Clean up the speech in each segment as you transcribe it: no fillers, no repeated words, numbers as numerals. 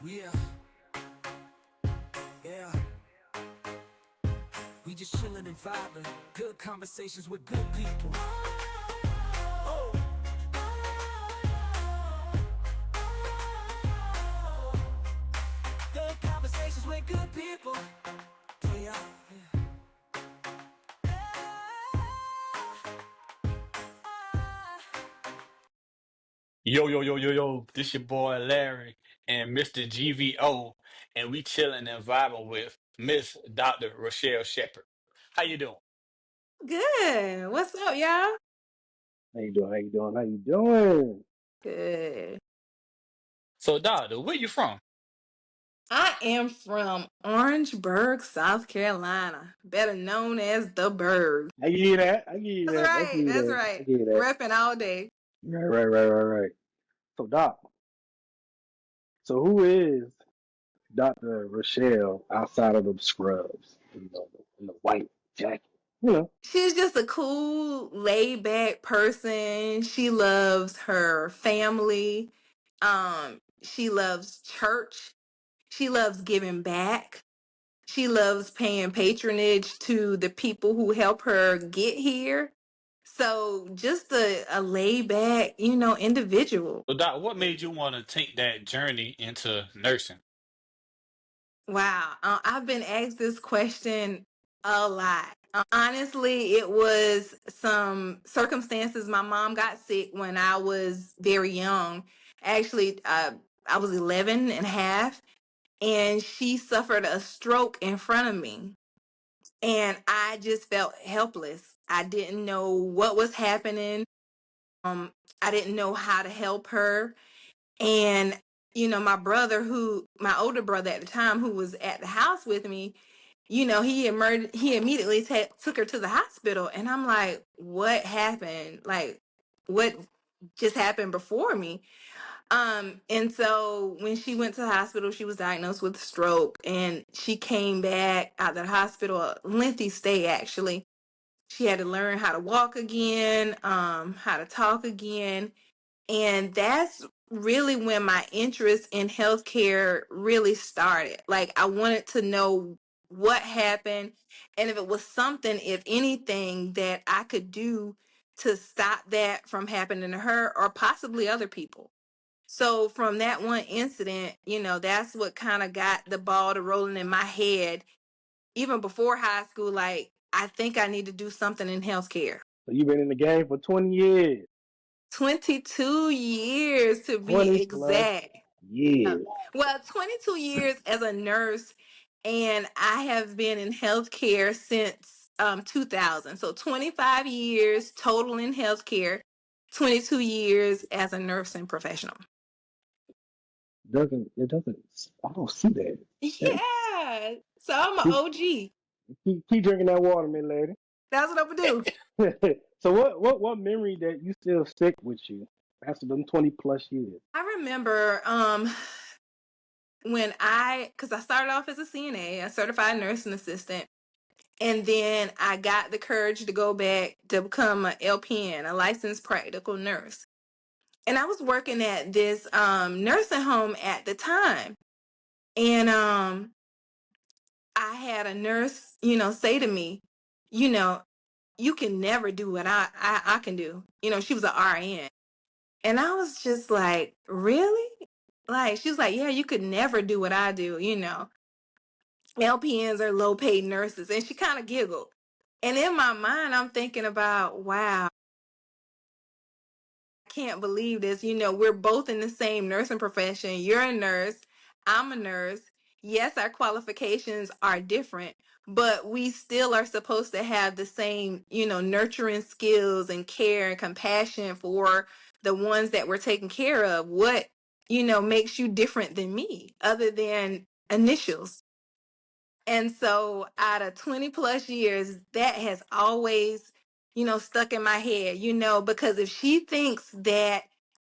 Yeah, yeah. We just chillin' and vibing. Good conversations with good people. Oh, good conversations with good people. Yeah, yeah. Yo, yo, yo, yo, yo, this your boy Larry and Mr. GVO, and we chilling and vibing with Miss Dr. Rachelle Shepard. How you doing? Good. What's up, y'all? How you doing? How you doing? How you doing? Good. So, Doctor, where you from? I am from Orangeburg, South Carolina, better known as the Burg. I give you that. I give you That's that. I give right. you That's that. I right. give you that. Repping all day. Right. So, Doc. So, who is Dr. Rochelle outside of the scrubs? In the white jacket. You know. She's just a cool, laid back person. She loves her family. She loves church. She loves giving back. She loves paying patronage to the people who help her get here. So just a laid back, individual. So, Doc, what made you want to take that journey into nursing? Wow. I've been asked this question a lot. Honestly, it was some circumstances. My mom got sick when I was very young. Actually, I was 11 and a half, and she suffered a stroke in front of me. And I just felt helpless. I didn't know what was happening. I didn't know how to help her. And my older brother at the time, who was at the house with me, he immediately took her to the hospital. And I'm like, what happened? Like, what just happened before me? And so when she went to the hospital, she was diagnosed with a stroke, and she came back out of the hospital, a lengthy stay actually. She had to learn how to walk again, how to talk again. And that's really when my interest in healthcare really started. Like, I wanted to know what happened, and if it was something, if anything, that I could do to stop that from happening to her or possibly other people. So from that one incident, that's what kind of got the ball to rolling in my head, even before high school. Like, I think I need to do something in healthcare. So, you've been in the game for 20 years. 22 years to be 20 plus exact. Uh, years. Well, 22 years as a nurse, and I have been in healthcare since 2000. So 25 years total in healthcare, 22 years as a nursing professional. It doesn't, I don't see that. Hey, Yeah. So I'm an keep, OG. keep drinking that water, man, lady. That's what I'm gonna do. So, what memory that you still stick with you after them 20 plus years? I remember because I started off as a CNA, a certified nursing assistant. And then I got the courage to go back to become an LPN, a licensed practical nurse. And I was working at this nursing home at the time. And I had a nurse, say to me, you know, you can never do what I can do. She was an RN. And I was just like, really? Like, she was like, yeah, you could never do what I do. LPNs are low paid nurses. And she kind of giggled. And in my mind, I'm thinking about, wow, I can't believe this. We're both in the same nursing profession. You're a nurse, I'm a nurse. Yes, our qualifications are different, but we still are supposed to have the same, nurturing skills and care and compassion for the ones that we're taking care of. What, makes you different than me other than initials? And so out of 20 plus years, that has always, stuck in my head, because if she thinks that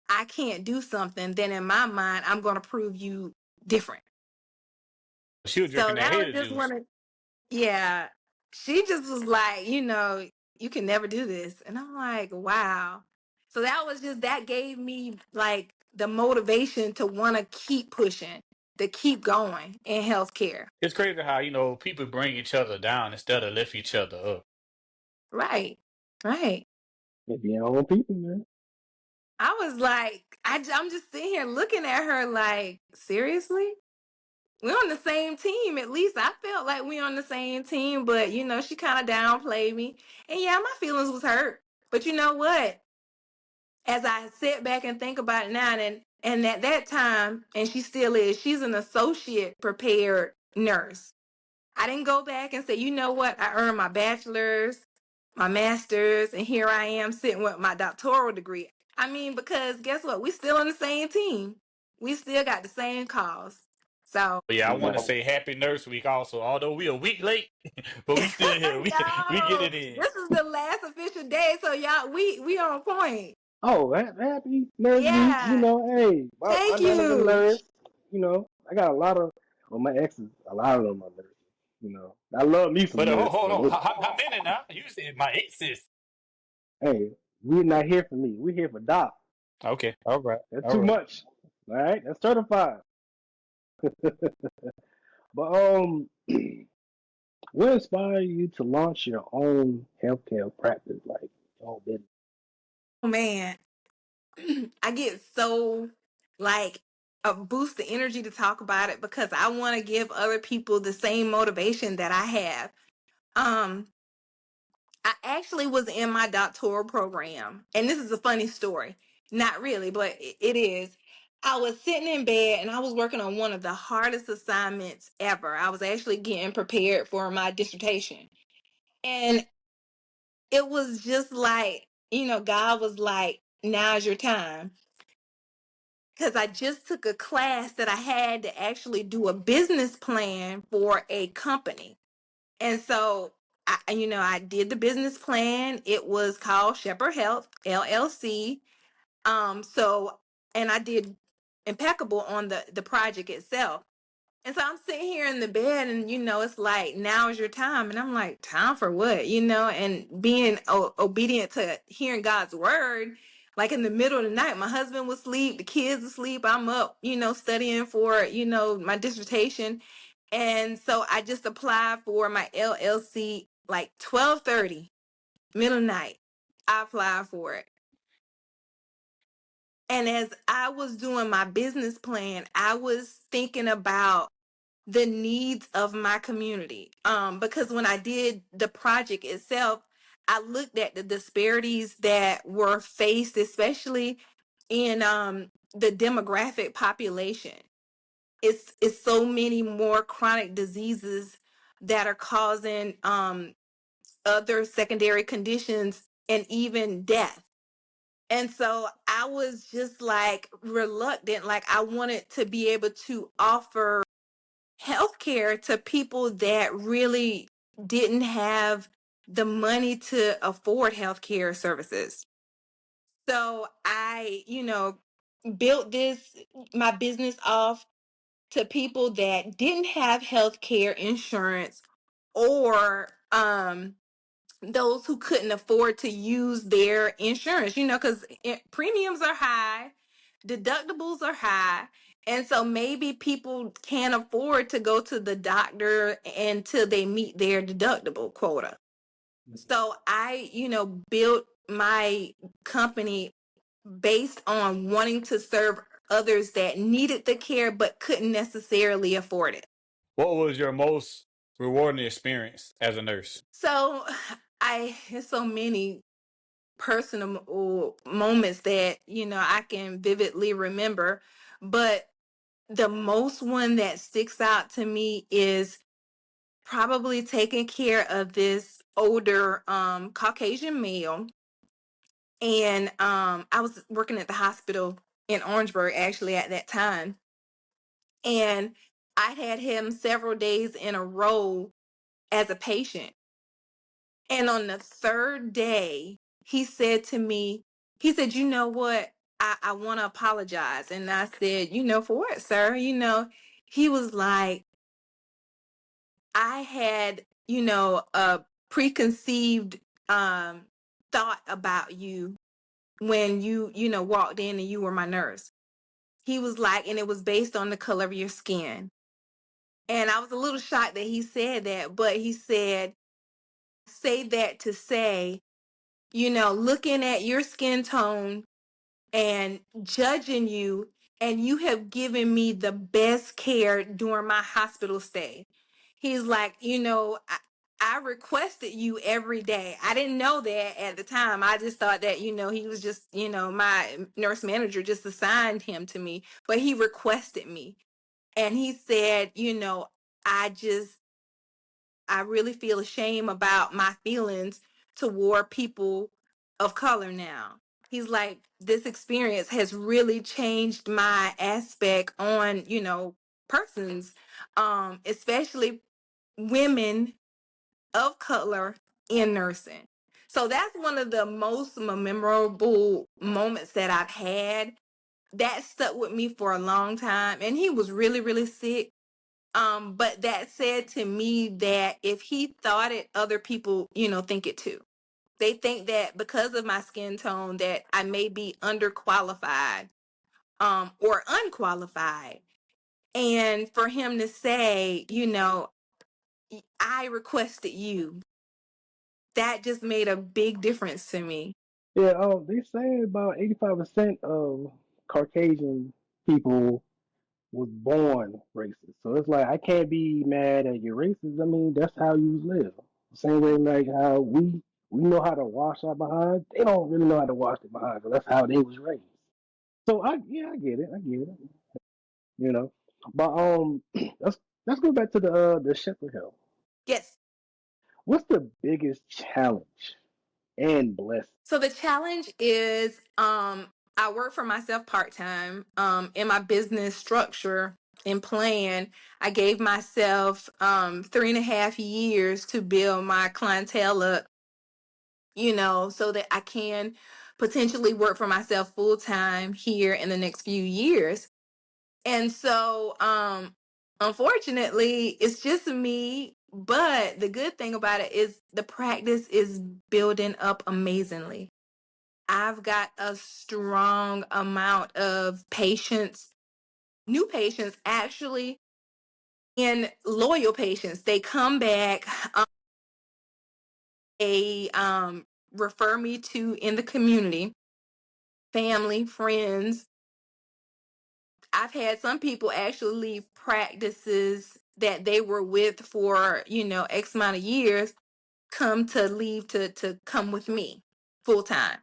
I can't do something, then in my mind, I'm going to prove you different. She was So drinking that that was hater just juice. one of, yeah, she just was like, you can never do this. And I'm like, wow. So that gave me like the motivation to want to keep pushing. to keep going in healthcare. It's crazy how, people bring each other down instead of lift each other up. Right. Right. If your own people, man. I was like, I'm just sitting here looking at her like, seriously? We're on the same team. At least I felt like we on the same team, but she kind of downplayed me. And yeah, my feelings was hurt. But you know what? As I sit back and think about it now, and at that time, and she still is, she's an associate prepared nurse. I didn't go back and say, you know what? I earned my bachelor's, my master's, and here I am sitting with my doctoral degree. I mean, because guess what? We still on the same team. We still got the same cause. So, But yeah, I want to Exactly. say Happy Nurse Week also. Although we a week late, but we still here. We get yo, it in. this is the last official day. So y'all, we on point. Oh, happy Nurse Week. Yeah. Hey, my Thank nana's a you. nurse. I got a lot of, well, my exes, a lot of them are nurses. I love me some But nurses. hold on, So, how many now? You said my exes. hey, we're not here for me. We're here for Doc. Okay, all right, That's all too right. much. All right, that's certified. But what inspired you to launch your own healthcare practice, like your own business? Oh man, I get so like a boost of energy to talk about it because I want to give other people the same motivation that I have. Um, I actually was in my doctoral program, and this is a funny story. Not really, but it is. I was sitting in bed and I was working on one of the hardest assignments ever. I was actually getting prepared for my dissertation. And it was just like, God was like, now's your time. Because I just took a class that I had to actually do a business plan for a company. And so I did the business plan. It was called Shepard Health LLC. So and I did impeccable on the project itself. And so I'm sitting here in the bed, and it's like, now is your time. And I'm like, time for what? And being obedient to hearing God's word. Like in the middle of the night, my husband was asleep, the kids asleep. I'm up, studying for, my dissertation. And so I just applied for my LLC like 12:30, middle of the night. I applied for it. And as I was doing my business plan, I was thinking about the needs of my community. Because when I did the project itself, I looked at the disparities that were faced, especially in the demographic population. It's so many more chronic diseases that are causing other secondary conditions and even death. And so I was just like reluctant, like I wanted to be able to offer healthcare to people that really didn't have the money to afford healthcare services. So I, built my business off to people that didn't have healthcare insurance or those who couldn't afford to use their insurance, because premiums are high, deductibles are high. And so maybe people can't afford to go to the doctor until they meet their deductible quota. So I, built my company based on wanting to serve others that needed the care but couldn't necessarily afford it. What was your most rewarding experience as a nurse? So there's so many personal moments that I can vividly remember, but the most one that sticks out to me is probably taking care of this older Caucasian male. And I was working at the hospital in Orangeburg actually at that time, and I had him several days in a row as a patient. And on the third day, he said to me, he said, you know what? I want to apologize. And I said, for what, sir? He was like, I had, a preconceived thought about you when you, walked in and you were my nurse. He was like, and it was based on the color of your skin. And I was a little shocked that he said that, but he said, say that to say, looking at your skin tone and judging you, and you have given me the best care during my hospital stay. He's like, I requested you every day. I didn't know that at the time. I just thought that, he was just, my nurse manager just assigned him to me, but he requested me. And he said, I just, I really feel ashamed about my feelings toward people of color now. He's like, this experience has really changed my aspect on, persons, especially women of color in nursing. So that's one of the most memorable moments that I've had. That stuck with me for a long time. And he was really, really sick. But that said to me that if he thought it, other people, think it too. They think that because of my skin tone that I may be underqualified, or unqualified. And for him to say, I requested you, that just made a big difference to me. Yeah, they say about 85% of Caucasian people was born racist. So it's like I can't be mad at your racist. I mean, that's how you live. Same way like how we know how to wash our behind. They don't really know how to wash their behind. So that's how they was raised. So I get it. I get it. You know. But let's go back to the Shepherd Hill. Yes. What's the biggest challenge and blessing? So the challenge is I work for myself part-time. In my business structure and plan, I gave myself 3.5 years to build my clientele up, so that I can potentially work for myself full-time here in the next few years. And so unfortunately it's just me, but the good thing about it is the practice is building up amazingly. I've got a strong amount of patients, new patients actually, and loyal patients. They come back, they refer me to in the community, family, friends. I've had some people actually leave practices that they were with for, X amount of years, come to leave to come with me full time.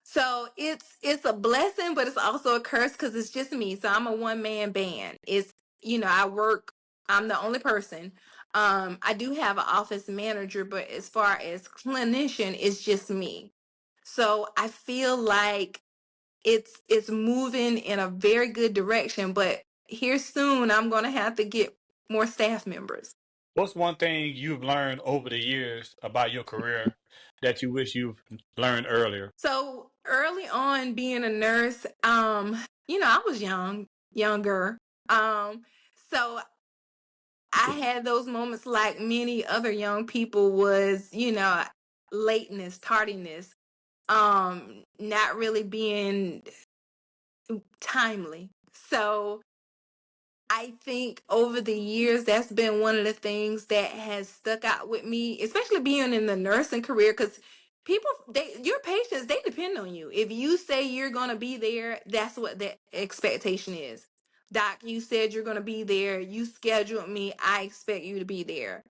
So it's a blessing, but it's also a curse because it's just me. So I'm a one-man band. It's, I work, I'm the only person. I do have an office manager, but as far as clinician, it's just me. So I feel like it's moving in a very good direction, but here soon I'm gonna have to get more staff members. What's one thing you've learned over the years about your career that you wish you've learned earlier? So early on being a nurse, I was younger. So I had those moments like many other young people was, lateness, tardiness, not really being timely. So I think over the years, that's been one of the things that has stuck out with me, especially being in the nursing career, because your patients, they depend on you. If you say you're going to be there, that's what the expectation is. Doc, you said you're going to be there. You scheduled me. I expect you to be there.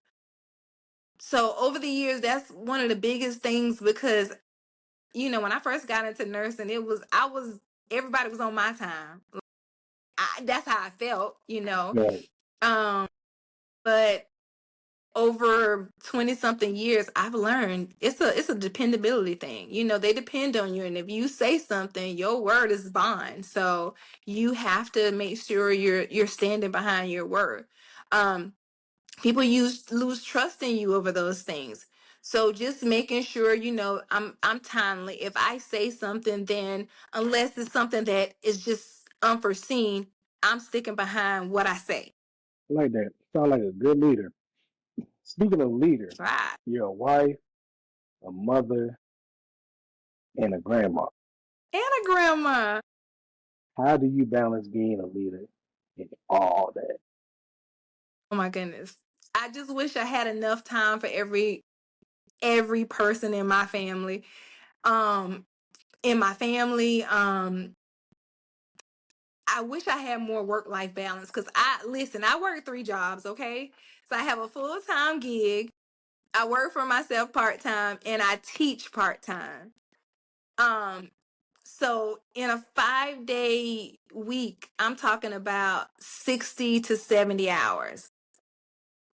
So over the years, that's one of the biggest things because, when I first got into nursing, everybody was on my time. That's how I felt. Right. Um, but over 20 something years, I've learned it's a dependability thing. They depend on you, and if you say something, your word is bond. So you have to make sure you're standing behind your word. People lose trust in you over those things. So just making sure, I'm timely. If I say something, then unless it's something that is just unforeseen, I'm sticking behind what I say. I like that. Sound like a good leader. Speaking of leader, Right. you're a wife, a mother, and a grandma. And a grandma. How do you balance being a leader and all that? Oh my goodness. I just wish I had enough time for every person in my family. Um in my family, I wish I had more work life balance because I work 3 jobs, okay? So I have a full time gig, I work for myself part time, and I teach part time. Um, so in a 5 day week, I'm talking about 60 to 70 hours.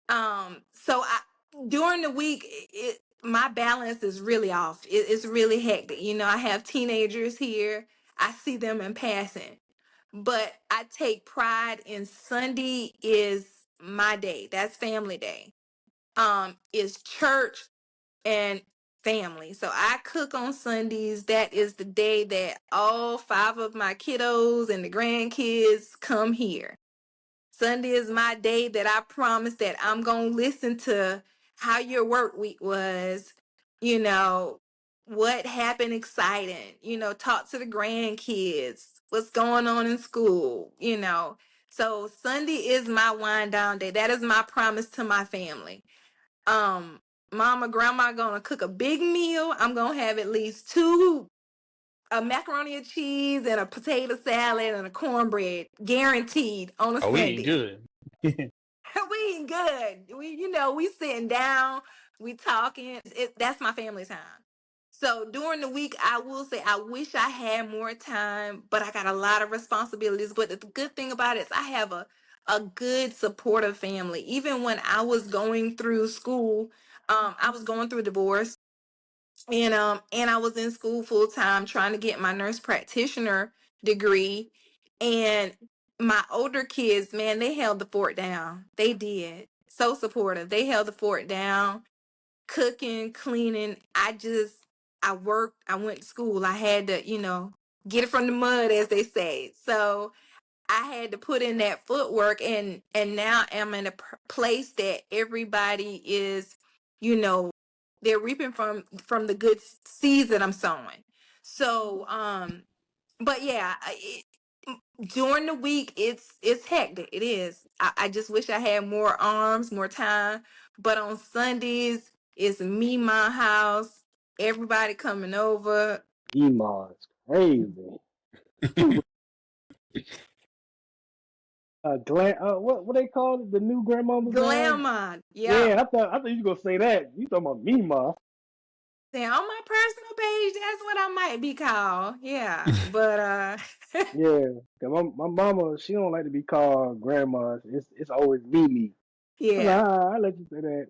So I during the week, my balance is really off. It's really hectic. You know, I have teenagers here. I see them in passing, but I take pride in Sunday is my day. That's family day. Is church and family. So I cook on Sundays. That is the day that all 5 of my kiddos and the grandkids come here. Sunday is my day that I promise that I'm going to listen to how your work week was, you know, what happened exciting, talk to the grandkids, what's going on in school. So Sunday is my wind down day. That is my promise to my family. Um, Mama, grandma gonna cook a big meal. I'm gonna have at least two a macaroni and cheese and a potato salad and a cornbread guaranteed on a Oh, we ain't Sunday. good. We eat good. We sitting down, we talking. That's my family time. So during the week, I will say I wish I had more time, but I got a lot of responsibilities. But the good thing about it is I have a good supportive family. Even when I was going through school, I was going through divorce, and I was in school full time trying to get my nurse practitioner degree. And my older kids, man, they held the fort down. They did. So supportive. They held the fort down, cooking, cleaning. I worked, I went to school. I had to, get it from the mud, as they say. So I had to put in that footwork, and now I'm in a place that everybody is, you know, they're reaping from the good seeds that I'm sowing. So, but yeah, during the week it's hectic. It is. I just wish I had more arms, more time. But on Sundays, it's me, my house, everybody coming over. Iman's crazy. What they call it? The new grandmamas now? Glamour, yep. Yeah, I thought you was gonna say that. You talking about Mima? Then on my personal page, that's what I might be called. Yeah. But Yeah, 'cause my mama, she don't like to be called grandma. It's always Mimi. I'm like, yeah. I let you say that.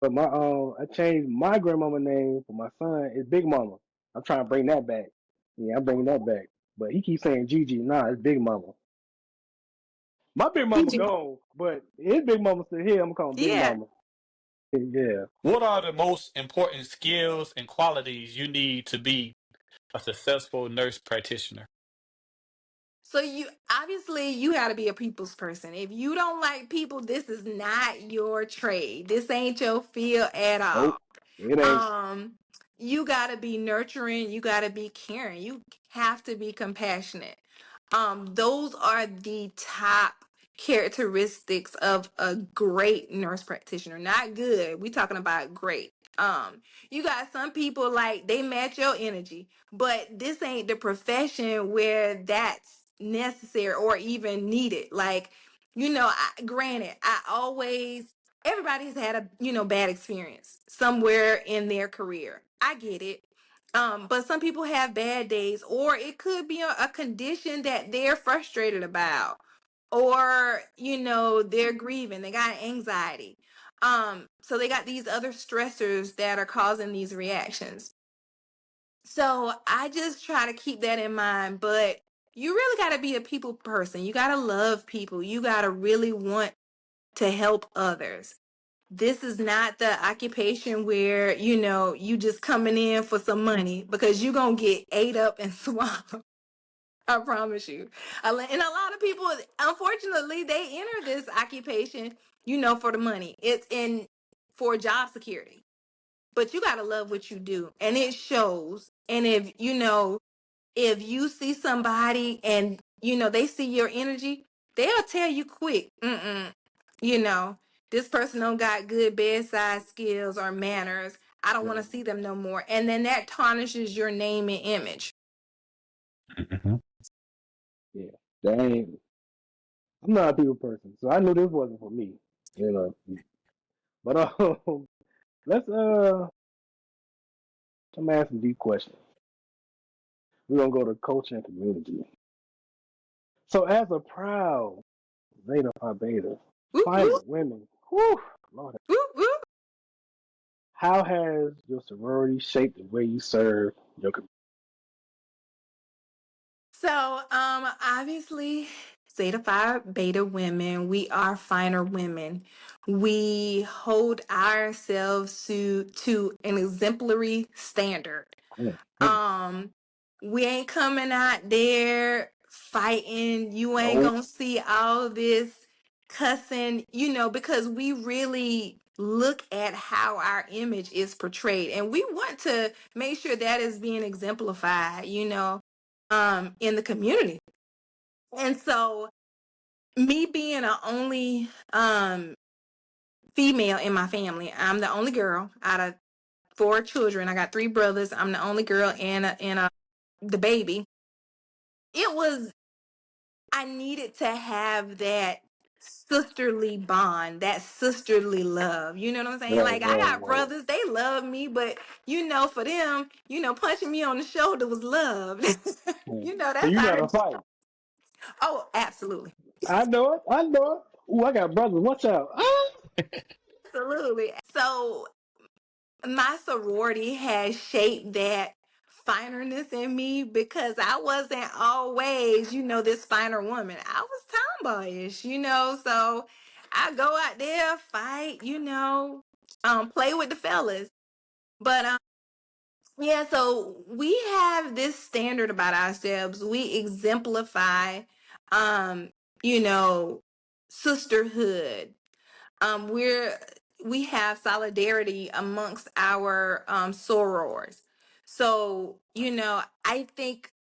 But I changed my grandmama name for my son. It's Big Mama. I'm trying to bring that back. Yeah, I'm bringing that back. But he keeps saying Gigi. Nah, it's Big Mama. My Big Mama PG. gone, but his Big Mama still here. I'm gonna call him Big Yeah. Mama. Yeah. What are the most important skills and qualities you need to be a successful nurse practitioner? So you got to be a people's person. If you don't like people, this is not your trade. This ain't your field at all. Nope. It ain't. Um, you got to be nurturing, you got to be caring. You have to be compassionate. Those are the top characteristics of a great nurse practitioner. Not good. We talking about great. You got some people like they match your energy, but this ain't the profession where that's necessary or even needed. Like, granted, everybody's had a bad experience somewhere in their career. I get it. But some people have bad days, or it could be a condition that they're frustrated about, or they're grieving, they got anxiety. So they got these other stressors that are causing these reactions. So I just try to keep that in mind, but you really got to be a people person. You got to love people. You got to really want to help others. This is not the occupation where, you just coming in for some money, because you're going to get ate up and swallowed. I promise you. And a lot of people, unfortunately, they enter this occupation, for the money. It's in for job security. But you got to love what you do, and it shows. And if you see somebody and they see your energy, they'll tell you quick, you know, this person don't got good bedside skills or manners. I don't want Yeah, to see them no more. And then that tarnishes your name and image. Mhm. yeah. That ain't. I'm not a people person, so I knew this wasn't for me. You know. But let's I'm asking some deep questions. We're gonna go to culture and community. So, as a proud Zeta Phi Beta, Whoop, fighter whoop, women, whew, Lord, whoop, whoop. how has your sorority shaped the way you serve your community? So, obviously, Zeta Phi Beta women, we are finer women. We hold ourselves to an exemplary standard. Mm, mm. Um, we ain't coming out there fighting. You ain't No, gonna see all this cussing, because we really look at how our image is portrayed, and we want to make sure that is being exemplified, in the community. And so, me being a only female in my family, I'm the only girl out of four children. I got three brothers. I'm the only girl and the baby. It was I needed to have that sisterly bond, that sisterly love. You know what I'm saying? right, Like I right, got right. brothers, they love me, but for them, punching me on the shoulder was love. Mm. So That's you our gotta fight. oh, absolutely. I know it. I know it. Ooh, I got brothers. Watch out. Ah! Absolutely. So my sorority has shaped that finerness in me because I wasn't always, this finer woman. I was tomboyish, so I go out there, fight, play with the fellas. But yeah, so we have this standard about ourselves. We exemplify um, you know, sisterhood. We have solidarity amongst our sorors. So, I think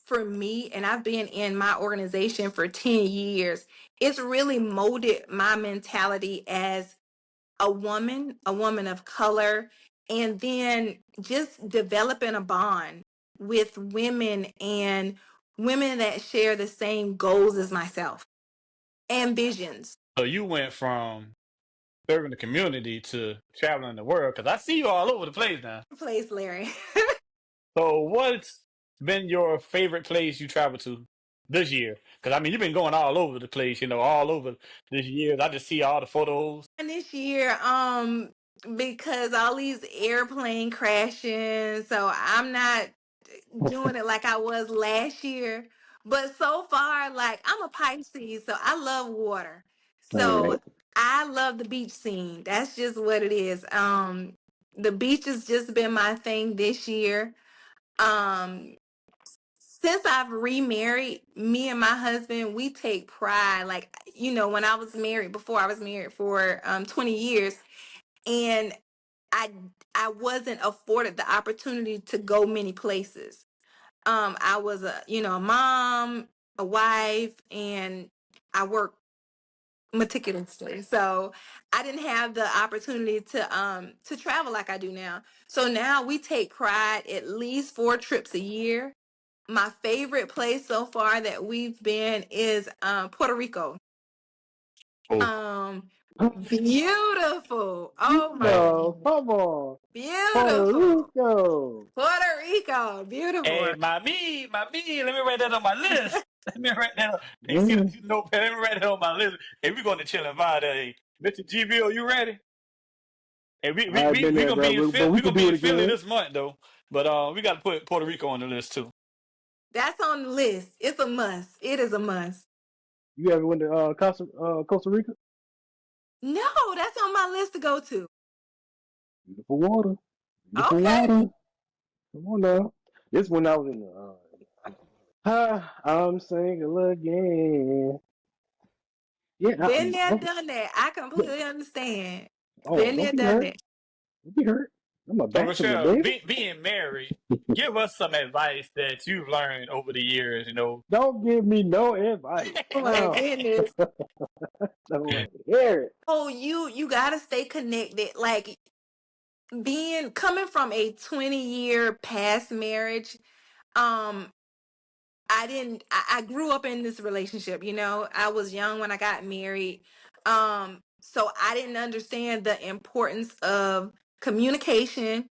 for me, and I've been in my organization for 10 years, it's really molded my mentality as a woman of color, and then just developing a bond with women and women that share the same goals as myself and visions. So you went from serving the community to traveling the world because I see you all over the place now. Place, Larry. So what's been your favorite place you traveled to this year? Because I mean, you've been going all over the place, all over this year. I just see all the photos. And this year, because all these airplane crashing, so I'm not doing it like I was last year. But so far, like I'm a Pisces, so I love water. All So right. I love the beach scene. That's just what it is. The beach has just been my thing this year. Um, since I've remarried, me and my husband, we take pride. Like, when I was married, before I was married for 20 years, and I I wasn't afforded the opportunity to go many places. I was a mom, a wife, and I worked meticulously. So I didn't have the opportunity to travel like I do now. So now we take pride at least 4 trips a year. My favorite place so far that we've been is Puerto Rico. Oh, Um Beautiful. Oh my hey, Rico, goodness. come on. Puerto Beautiful. Rico. Puerto Rico. Beautiful. hey, my me, let me write that on my list. Let me write that on. Hey, see, Mm. let me write that on my list. Hey, we're going to chill and vibe. Hey, Mr. GVO, you ready? Hey, we we I we been we there, gonna bro, be in but Philly. we We can gonna be do in it Philly again. this month though. But we got to put Puerto Rico on the list too. That's on the list. It's a must. It is a must. You ever went to Costa Rica? No, that's on my list to go to. Beautiful water. Beautiful Okay. water. Come on now. This when I was in the. I'm single again. Yeah. Been there, Oh, done that. I completely understand. oh, Been don't there, be done hurt. that. Don't be hurt. I'm a So bachelor, Rochelle, baby. being married, give us some advice that you've learned over the years. Don't give me no advice. Oh my No, goodness. don't want to hear it. Oh, you gotta stay connected. Like being coming from a 20-year past marriage, um, I grew up in this relationship, I was young when I got married. So I didn't understand the importance of communication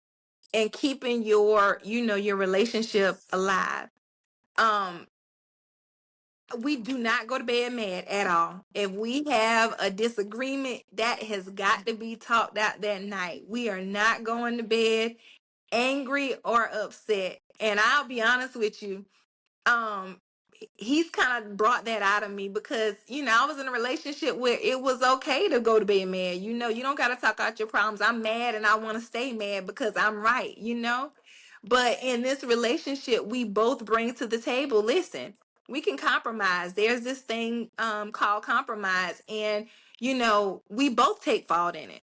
and keeping your relationship alive. Um, we do not go to bed mad at all. If we have a disagreement, that has got to be talked out that night. We are not going to bed angry or upset. And I'll be honest with you, um he's kind of brought that out of me because I was in a relationship where it was okay to go to bed mad. You don't got to talk out your problems. I'm mad and I want to stay mad because I'm right. But in this relationship, we both bring to the table, listen, we can compromise. There's this thing called compromise, and we both take fault in it.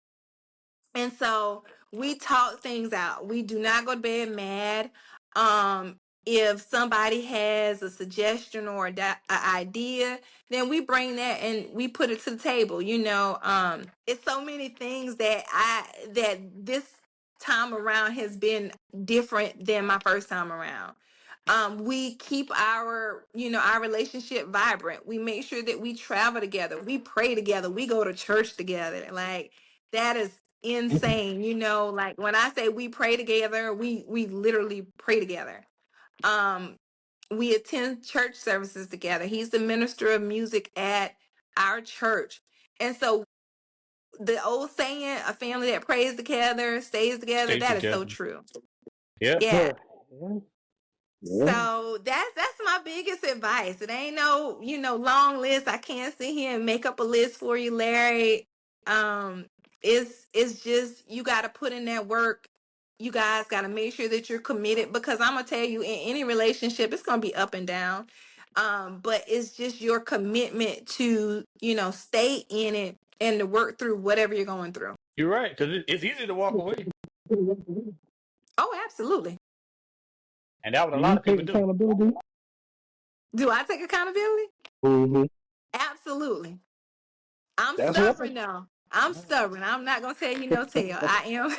And so we talk things out. We do not go to bed mad. Um, if somebody has a suggestion or a idea, then we bring that and we put it to the table. It's so many things that this time around has been different than my first time around. We keep our relationship vibrant. We make sure that we travel together, we pray together, we go to church together. Like that is insane. Like when I say we pray together, we literally pray together. Um, we attend church services together. He's the minister of music at our church. And so the old saying, a family that prays together stays together, Stay that is so together. true. Yeah. Yeah. Yeah, yeah. So that's my biggest advice. It ain't no, long list. I can't sit here and make up a list for you, Larry. Um, it's just you gotta put in that work. You guys gotta make sure that you're committed because I'm gonna tell you in any relationship, it's gonna be up and down. But it's just your commitment to, stay in it and to work through whatever you're going through. You're right, because it's easy to walk away. Oh, absolutely. And that's what Do a lot you of take people do. accountability? Do I take accountability? Mm-hmm. Absolutely. I'm That's right. stubborn now. I'm stubborn. I'm not gonna tell you no tale. I am.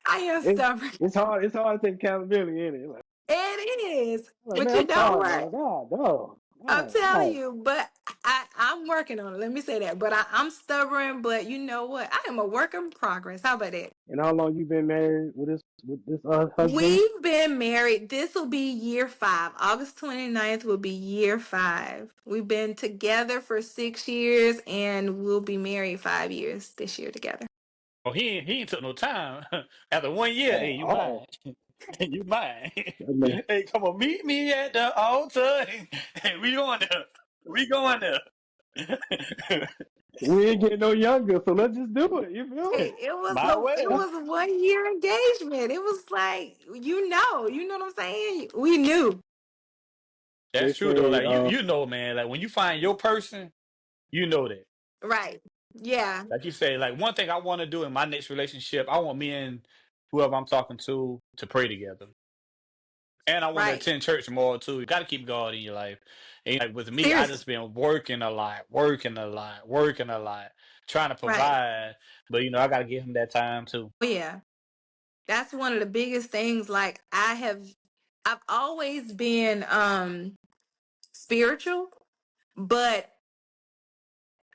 I am It, stubborn. it's hard. It's hard to take accountability, isn't it? It is, Man, but I'm you know sorry, man. what? God, no. I'm God, telling God. you. But I'm working on it. Let me say that. But I'm stubborn. But you know what? I am a work in progress. How about that? And how long you been married with this husband? We've been married. This will be year 5. August 29th will be year 5. We've been together for 6 years, and we'll be married 5 years this year together. Oh, he ain't took no time. After 1 year, hey, Oh, you mine. oh. You mine. I mean, Hey, come on, meet me at the altar. Hey, we going there. We going there. we ain't getting no younger, so let's just do it. You feel me? It was My it way. was a 1 year engagement. It was like you know what I'm saying. We knew, They That's true though. say, Like you know, man. Like when you find your person, you know that. right? Yeah, Like you say, like one thing I want to do in my next relationship, I want me and whoever I'm talking to pray together. And I want to right. attend church more too. You got to keep God in your life. And like with me, I Seriously, just been working a lot, working a lot, working a lot, trying to right. provide. But I got to give him that time too. Oh yeah, that's one of the biggest things. Like I've always been spiritual, but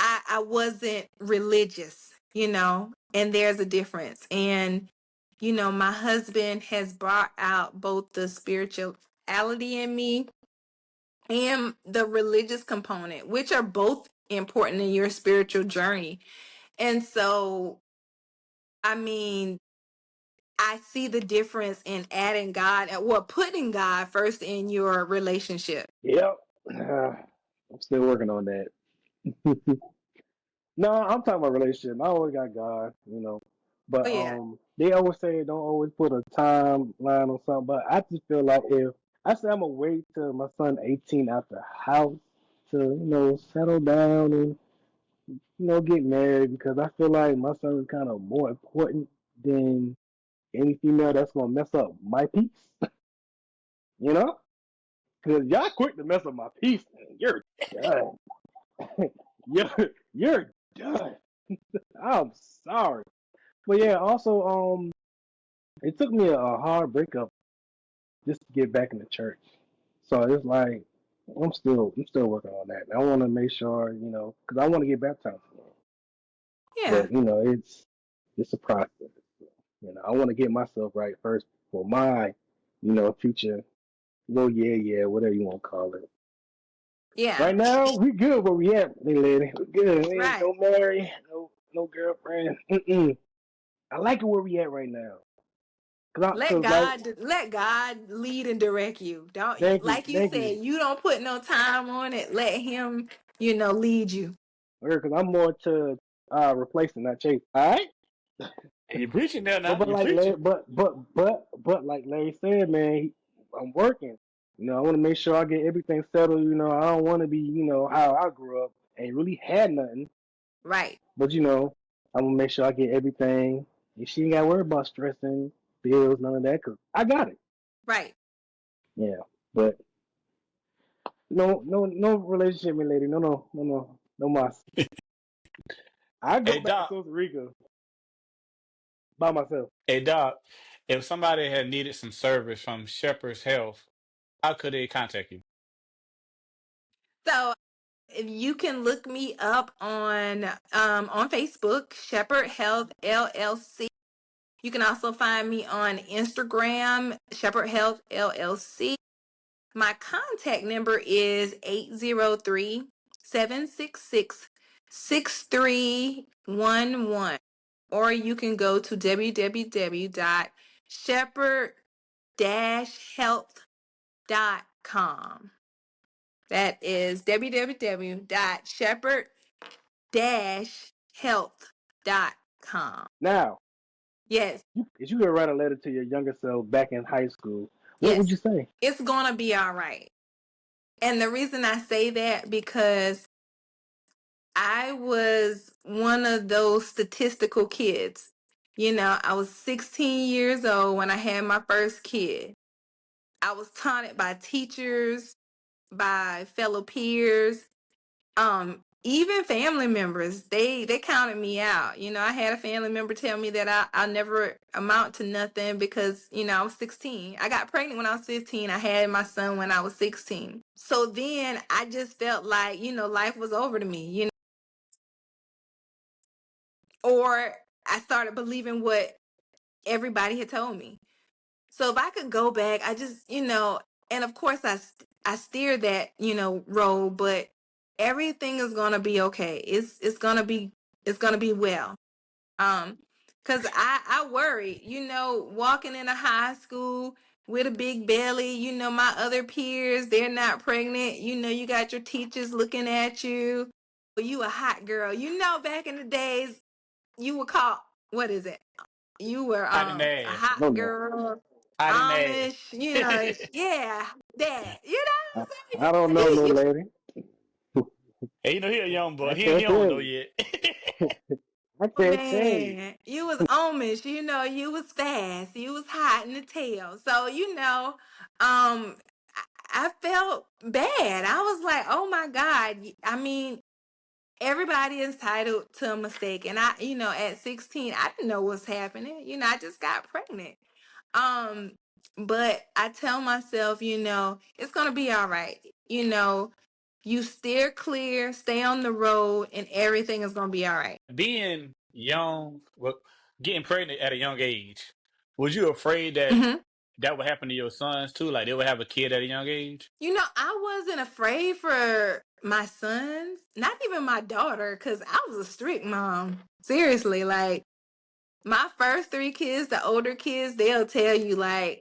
I wasn't religious. And there's a difference. And my husband has brought out both the spirituality in me and the religious component, which are both important in your spiritual journey. And so, I mean, I see the difference in adding God, well, putting God first in your relationship. yep. I'm still working on that. No, I'm talking about relationship. I always got God. But Oh yeah, they always say don't always put a timeline on something. But I just feel like if I say I'm gonna wait till my son 18 out the house to settle down and get married because I feel like my son is kind of more important than any female that's gonna mess up my peace, you know, because y'all quick to mess up my peace, and you're done. You're done. I'm sorry, but yeah. Also, it took me a hard breakup just to get back in the church. So it's like I'm still working on that. I want to make sure, because I want to get baptized. Yeah. But it's a process. I want to get myself right first for my, future. Well, yeah, whatever you want to call it. Yeah. Right now, we good where we at, hey lady. We good. We ain't Right. no marry, no girlfriend. Mm-mm. I like it where we at right now. Let God lead and direct you. Don't, Thank you, like you thank you. said, you don't put no time on it. Let him lead you. Because I'm more to replacing, not chasing. All right. You preaching there But now? but You like Larry, preaching? but like Larry said, man, I'm working. I want to make sure I get everything settled. I don't want to be, how I grew up, ain't really had nothing. Right. But I'm gonna make sure I get everything. And she ain't got to worry about stressing bills, none of that, cause I got it. Right. Yeah, but no relationship, my lady. No mas. I go Hey back to Doc, Costa Rica by myself. hey Doc, if somebody had needed some service from Shepherd's Health, how could they contact you? So if you can look me up on Facebook, Shepherd Health LLC. You can also find me on Instagram, Shepherd Health LLC. My contact number is 803-766-6311. Or you can go to www.shepherd-health.com. That is www.shepherd-health.com. Now, Yes, if you could write a letter to your younger self back in high school, what would yes, you say? it's gonna be all right. And the reason I say that because I was one of those statistical kids. I was 16 years old when I had my first kid. I was taunted by teachers, by fellow peers, even family members. They counted me out. I had a family member tell me that I'll never amount to nothing because I was 16. I got pregnant when I was 15. I had my son when I was 16. So then I just felt like life was over to me. Or I started believing what everybody had told me. So if I could go back, I just and of course I steer that road, but everything is gonna be okay. It's gonna be well. Um, cause I worry, walking in a high school with a big belly, my other peers, they're not pregnant. You got your teachers looking at you. You a hot girl. Back in the days, you were called, what is it? You were Hot and a ass. I hot don't know. girl, Hot and ass. Amish, yeah, that. I, What I don't I'm know, no saying? lady. Hey, he a young boy. I He can't don't know tell you. yet. I Oh can't tell you. man, you was Amish, you was fast, you was hot in the tail. So, I felt bad. I was like, oh my God. I mean, everybody is entitled to a mistake. And at 16, I didn't know what's happening. I just got pregnant. Um, but I tell myself, it's gonna be all right. You steer clear, stay on the road, and everything is gonna be all right. Being young, well, getting pregnant at a young age, was you afraid that hmm that would happen to your sons too? Like they would have a kid at a young age? I wasn't afraid for my sons, not even my daughter, because I was a strict mom. Seriously, like my first three kids, the older kids, they'll tell you like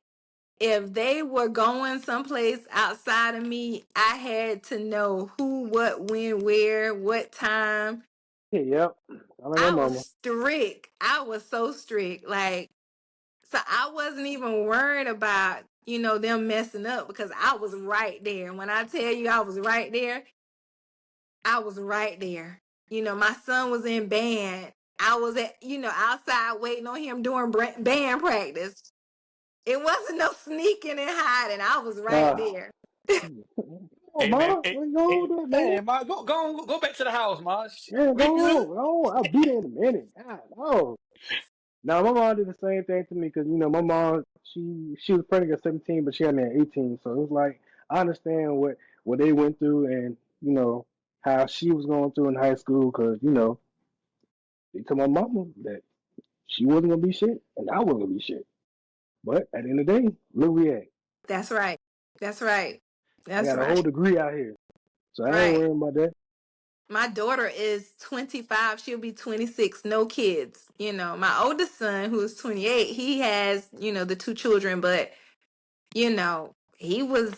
if they were going someplace outside of me, I had to know who, what, when, where, what time. Yep. I like my I was mama. strict. I was so strict. Like, so I wasn't even worried about, them messing up because I was right there. When I tell you I was right there, I was right there. My son was in band. I was at, outside waiting on him doing band practice. It wasn't no sneaking and hiding. I was right Ah, there. oh, Hey man, ma, hey, where you going hey, with that, man? hey man, go back to the house, man. Yeah, We good. go on. I'll be there in a minute. God, no. Now my mom did the same thing to me because my mom she was pregnant at 17, but she had me at 18. So it was like I understand what they went through and how she was going through in high school because they told my mama that she wasn't gonna be shit and I wasn't gonna be shit. But at the end of the day, look where we at. That's right. That's right. I That's got a right. whole degree out here, so I ain't Right. worrying about that. My daughter is 25. She'll be 26. No kids. My oldest son, who is 28, he has, the two children, but, he was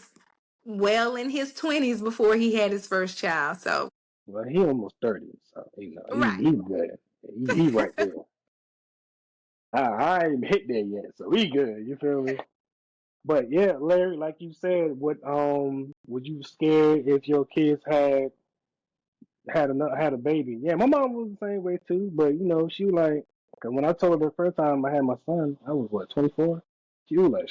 well in his 20s before he had his first child. So, Well, he almost 30, so right. he good. He right there. I ain't even hit there yet, so he good. You feel me? But yeah, Larry, like you said, would you scared if your kids had a baby? Yeah, my mom was the same way too, but she was like, cause when I told her the first time I had my son, I was what 24. She was like,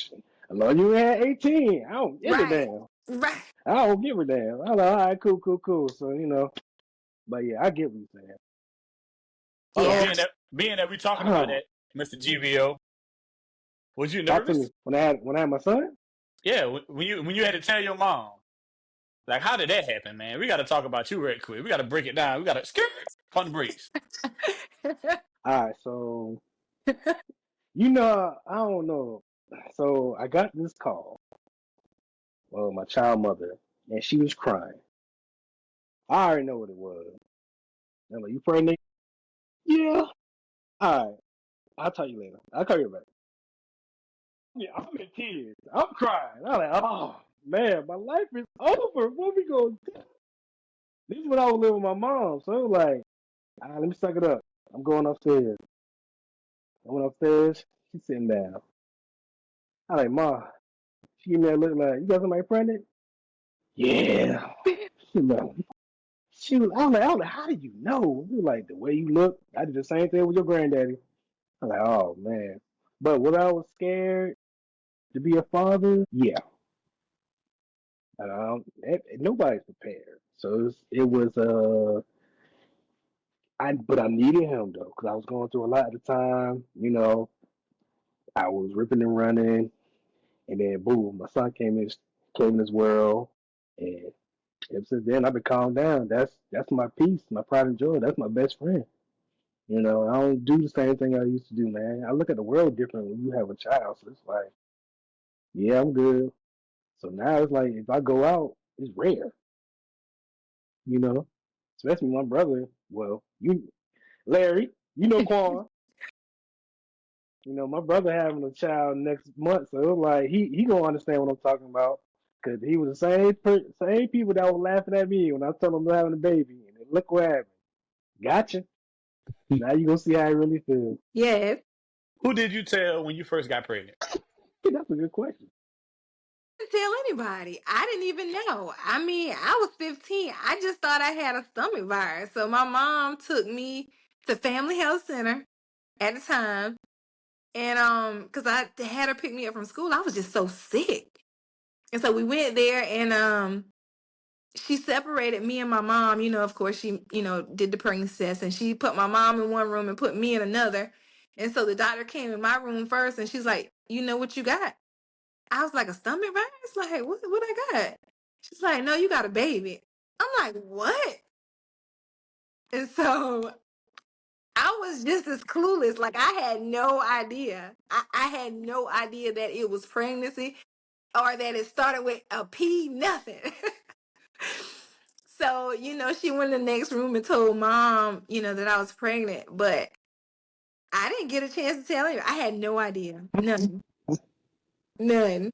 "I know you had 18. I don't give a Right. damn. Right. I don't give a damn." I was like, "All right, cool, cool, cool." So but yeah, I get what you're saying. Hold on, Yeah. being that we talking about Oh, that, Mr. GVO, was you talk to nervous? me when I had my son. Yeah, when you had to tell your mom, like, how did that happen, man? We got to talk about you right quick. We got to break it down. We got to skirt on the brakes. All right, so I don't know. So I got this call. Well, my child mother, and she was crying. I already know what it was. I'm like, "You pregnant?" Yeah. All right. I'll tell you later. I'll call you back. Yeah, I'm in tears. I'm crying. I'm like, oh man, my life is over. What we gonna do? This is when I was living with my mom. So it was like, all right, let me suck it up. I'm going upstairs. I went upstairs. She's sitting down. I'm like, Ma. She gave me that look like, you got somebody pregnant? Yeah. She like, I was like, how did you know? She was like, the way you look. I did the same thing with your granddaddy. I'm like, oh man. But when I was scared to be a father, yeah. Nobody's prepared. So but I needed him though, because I was going through a lot at the time. I was ripping and running, and then boom, my son came in this world, and ever since then I've been calmed down. That's my peace, my pride and joy. That's my best friend. I don't do the same thing I used to do, man. I look at the world different when you have a child. So it's like, yeah, I'm good. So now it's like if I go out, it's rare, you know. Especially my brother. Well, Larry, Quan. My brother having a child next month, so it's like he gonna understand what I'm talking about. Cause he was the same people that were laughing at me when I told him I'm having a baby, and then look what happened. Gotcha. Now you gonna see how I really feel. Yes. Who did you tell when you first got pregnant? That's a good question. Didn't tell anybody. I didn't even know. I mean, I was 15. I just thought I had a stomach virus. So my mom took me to Family Health Center at the time. And because I had her pick me up from school, I was just so sick. And so we went there and she separated me and my mom. Of course, she, did the pregnancy test and she put my mom in one room and put me in another. And so the doctor came in my room first and she's like, you know what you got? I was like, a stomach virus? Like, what I got? She's like, no, you got a baby. I'm like, what? And so I was just as clueless. Like, I had no idea. I had no idea that it was pregnancy or that it started with a P, nothing. So, she went in the next room and told mom, that I was pregnant, but I didn't get a chance to tell her. I had no idea. None. None.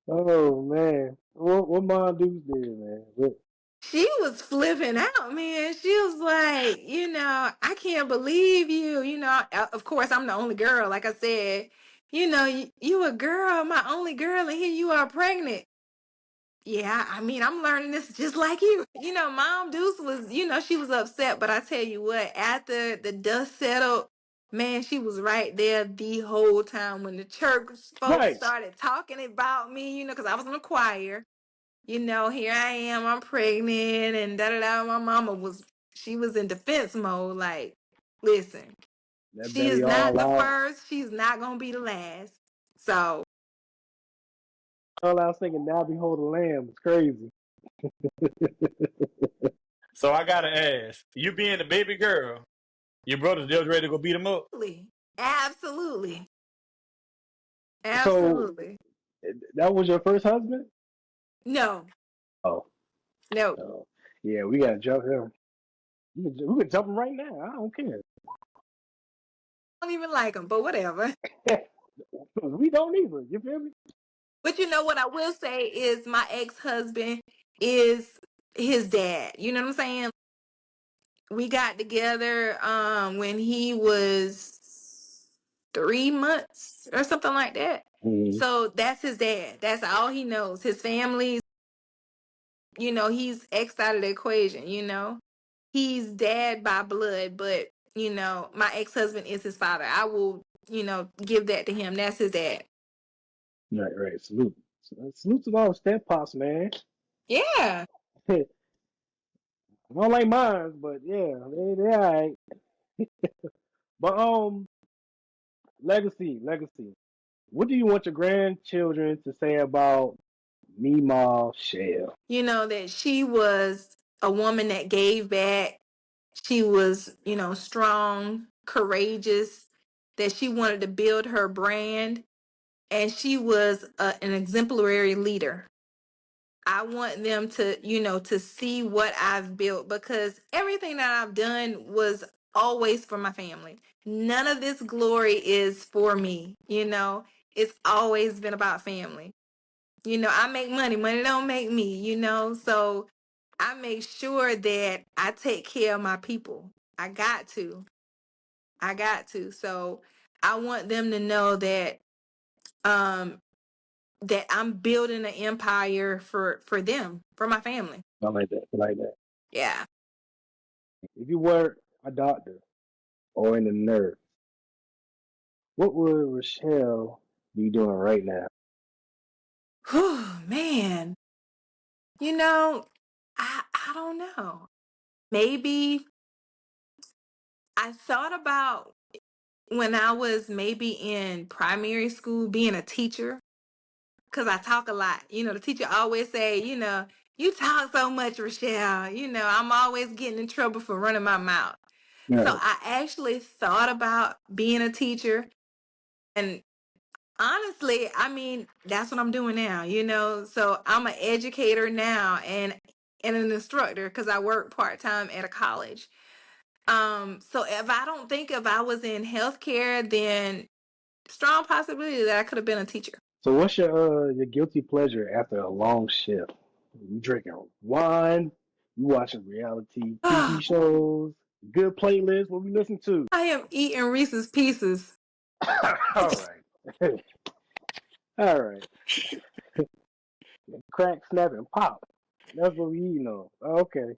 Oh man, what mom do did, man? She was flipping out, man. She was like, I can't believe you. Of course, I'm the only girl. Like I said, you a girl, my only girl, and here you are pregnant. Yeah, I mean, I'm learning this just like you. Mom Deuce was, she was upset, but I tell you what, after the dust settled, man, she was right there the whole time when the church folks Right. started talking about me, because I was in a choir. Here I am, I'm pregnant, and da da da. My mama she was in defense mode. Like, listen, That she belly is not all the out. first, she's not gonna be the last. So, All I was thinking, now behold the lamb. It's crazy. So I gotta ask, you being the baby girl, your brothers just ready to go beat him up? absolutely, absolutely, So absolutely. that was your first husband? No, Oh, no, oh. Yeah, we gotta jump him. We can jump him right now. I don't care. I don't even like him, but whatever. We don't either. You feel me? But what I will say is my ex-husband is his dad. You know what I'm saying? We got together when he was 3 months or something like that. Mhm. So that's his dad. That's all he knows. His family, he's X out of the equation. He's dad by blood, but my ex-husband is his father. I will, give that to him. That's his dad. Right, right. Salute. Salute to all the step pops, man. Yeah. I don't like mine, but yeah, they all right. But legacy. What do you want your grandchildren to say about Meemaw Shell? That she was a woman that gave back. She was, strong, courageous, that she wanted to build her brand, and she was an exemplary leader. I want them to, to see what I've built, because everything that I've done was always for my family. None of this glory is for me. It's always been about family. I make money, money don't make me. So I make sure that I take care of my people. I got to. I got to. So I want them to know um that I'm building an empire for them, for my family. I like that. I like that. Yeah. If you were a doctor or in a nurse, what would Rochelle be doing right now? Whew, man. You know, I don't know. Maybe I thought about when I was maybe in primary school being a teacher, because I talk a lot. The teacher always say, you talk so much, Rochelle. I'm always getting in trouble for running my mouth. So Right. I actually thought about being a teacher. And honestly, I mean, that's what I'm doing now. So I'm an educator now and an instructor because I work part-time at a college. So if I was in healthcare, then strong possibility that I could have been a teacher. So what's your guilty pleasure after a long shift? You drinking wine? You watching reality TV I shows? Good playlist? What we listen to? am eating Reese's Pieces. All right. All right. Crack, snap, and pop. That's what we eating on. Okay.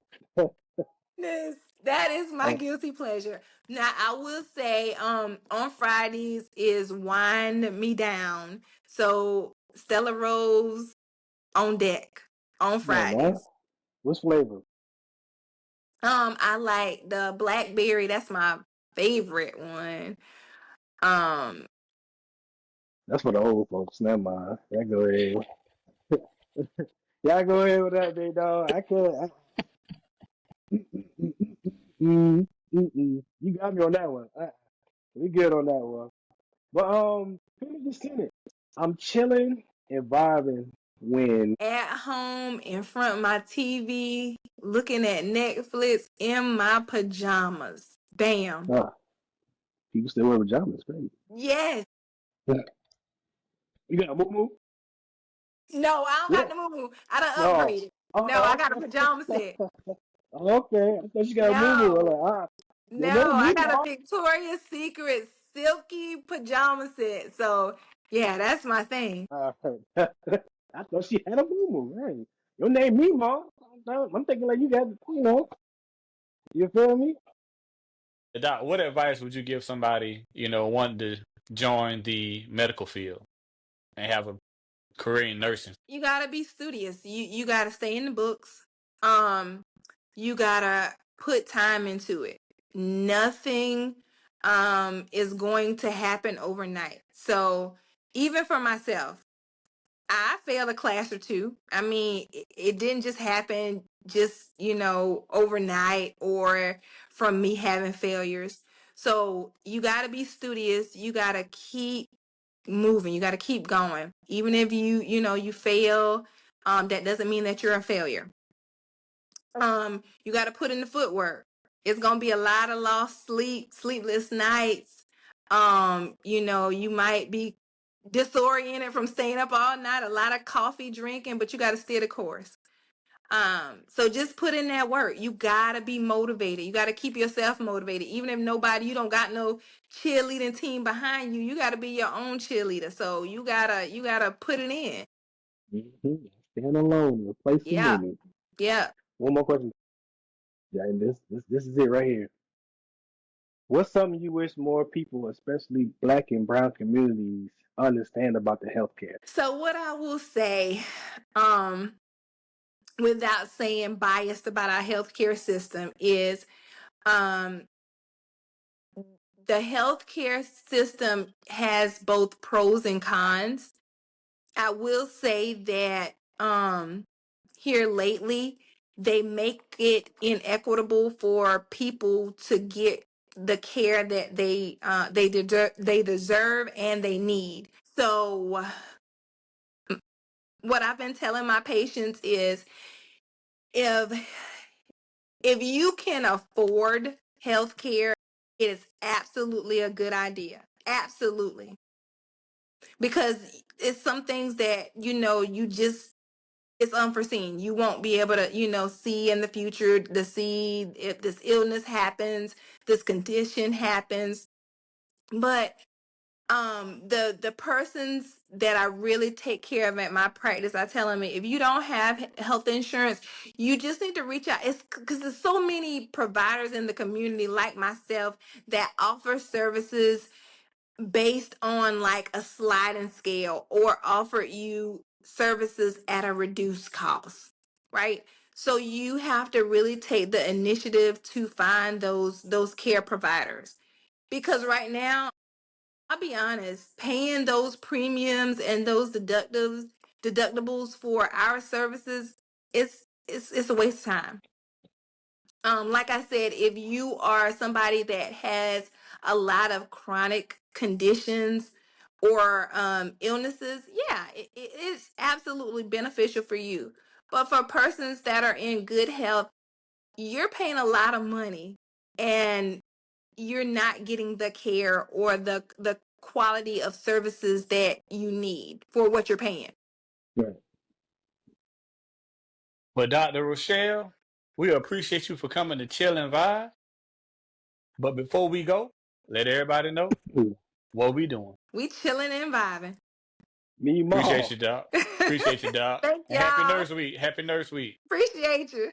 Yes, that is my Uh, guilty pleasure. Now I will say, on Fridays is Wine Me Down. So Stella Rose on deck on no, man. Fridays. What's flavor? I like the blackberry. That's my favorite one. Um, That's for the old folks. Never mind. Y'all go ahead. Y'all go ahead with that, big dog. I can't. You got me on that one. We good on that one. But finish the sentence. I'm chilling and vibing when at home in front of my TV, looking at Netflix in my pajamas. Bam. uh, people still wear pajamas. Crazy. Yes. You got a moo moo? No, I don't got What? the moo. I done No. upgraded. No, I Oh, got a pajama set. okay. I thought you got a moo moo. I'm No, like, no, no I me, got a mom. Victoria's Secret silky pajama set. So yeah, that's my thing. All right. I thought she had a boo boo. Hey, your name me, mom. I'm thinking like you got, you feel me? Doc, what advice would you give somebody, wanting to join the medical field and have a career in nursing? You gotta be studious. You gotta stay in the books. Um, you gotta put time into it. Nothing is going to happen overnight. So even for myself, I failed a class or two. I mean, it didn't just happen just, overnight or from me having failures. So you got to be studious. You got to keep moving. You got to keep going. Even if you fail, that doesn't mean that you're a failure. You got to put in the footwork. It's going to be a lot of lost sleep, sleepless nights. You might be disoriented from staying up all night, a lot of coffee drinking, but you got to stay the course. So just put in that work. You gotta be motivated. You gotta keep yourself motivated. Even if you don't got no cheerleading team behind you, you gotta be your own cheerleader. So you gotta put it in. Stand alone, replace the Yeah. many. Yeah. One more question. Yeah, and this is it right here. What's something you wish more people, especially Black and Brown communities, understand about the healthcare? So what I will say, um, without saying biased about our healthcare system is um the healthcare system has both pros and cons. I will say that here lately they make it inequitable for people to get the care that they deserve and they need. So what I've been telling my patients is if you can afford health care, it is absolutely a good idea. Absolutely. Because it's some things that, you just, it's unforeseen. You won't be able to, see in the future to see if this illness happens, this condition happens. But the persons that I really take care of at my practice, I tell them if you don't have health insurance, you just need to reach out. It's because there's so many providers in the community like myself that offer services based on like a sliding scale or offer you services at a reduced cost, right? So you have to really take the initiative to find those care providers because right now, I'll be honest, paying those premiums and those deductibles for our services, it's a waste of time. Like I said, if you are somebody that has a lot of chronic conditions or illnesses, yeah, it is absolutely beneficial for you. But for persons that are in good health, you're paying a lot of money and you're not getting the care or the quality of services that you need for what you're paying. Right. But Dr. Rochelle, we appreciate you for coming to Chill and Vibe. But before we go, let everybody know what we doing. We chilling and vibing. Me, Appreciate mom. you, Doc. Appreciate you, Doc. Thank And happy y'all. Nurse Week. Happy Nurse Week. Appreciate you.